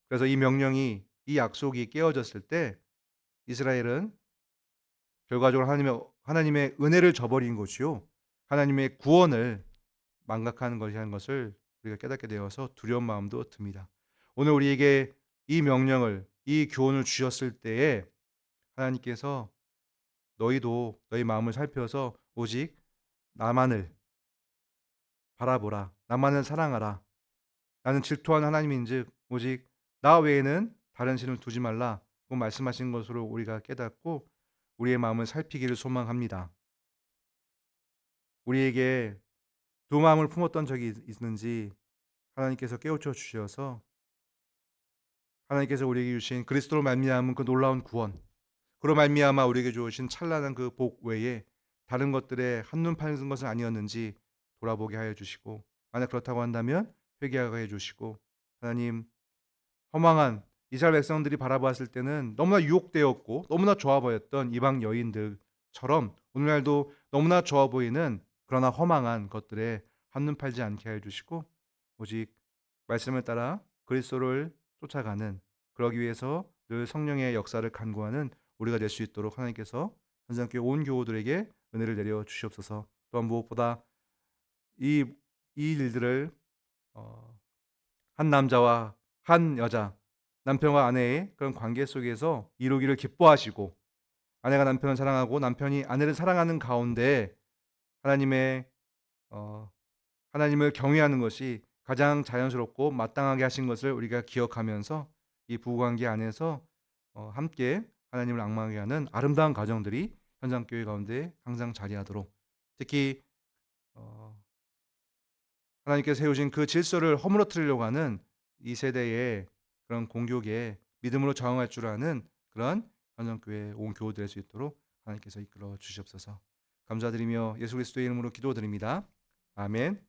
그래서 이 명령이, 이 약속이 깨어졌을 때 이스라엘은 결과적으로 하나님의 은혜를 저버린 것이요, 하나님의 구원을 망각하는 것이라는 것을 우리가 깨닫게 되어서 두려운 마음도 듭니다. 오늘 우리에게 이 명령을, 이 교훈을 주셨을 때에 하나님께서 너희도 너희 마음을 살펴서 오직 나만을 바라보라, 나만을 사랑하라, 나는 질투하는 하나님인즉 오직 나 외에는 다른 신을 두지 말라고 말씀하신 것으로 우리가 깨닫고 우리의 마음을 살피기를 소망합니다. 우리에게 두 마음을 품었던 적이 있는지 하나님께서 깨우쳐 주셔서 하나님께서 우리에게 주신 그리스도로 말미암은 그 놀라운 구원, 그로 말미암아 우리에게 주신 찬란한 그 복 외에 다른 것들에 한눈 파는 것은 아니었는지 돌아보게 하여 주시고, 만약 그렇다고 한다면 회개하게 해 주시고, 하나님, 허망한 이스라엘 백성들이 바라보았을 때는 너무나 유혹되었고 너무나 좋아 보였던 이방 여인들처럼 오늘날도 너무나 좋아 보이는 그러나 허망한 것들에 한눈 팔지 않게 해 주시고, 오직 말씀을 따라 그리스도를 쫓아가는, 그러기 위해서 늘 성령의 역사를 간구하는 우리가 될 수 있도록 하나님께서 현장교회 온 교우들에게 은혜를 내려 주시옵소서. 또한 무엇보다 이, 이 일들을 어, 한 남자와 한 여자, 남편과 아내의 그런 관계 속에서 이루기를 기뻐하시고, 아내가 남편을 사랑하고 남편이 아내를 사랑하는 가운데 하나님의 어, 하나님을 경외하는 것이 가장 자연스럽고 마땅하게 하신 것을 우리가 기억하면서 이 부부관계 안에서 함께 하나님을 앙망하게 하는 아름다운 가정들이 현장교회 가운데 항상 자리하도록, 특히 어, 하나님께서 세우신 그 질서를 허물어뜨리려고 하는 이 세대의 그런 공격에 믿음으로 저항할 줄 아는 그런 현장교회 온 교우 될 수 있도록 하나님께서 이끌어 주시옵소서. 감사드리며 예수 그리스도의 이름으로 기도드립니다. 아멘.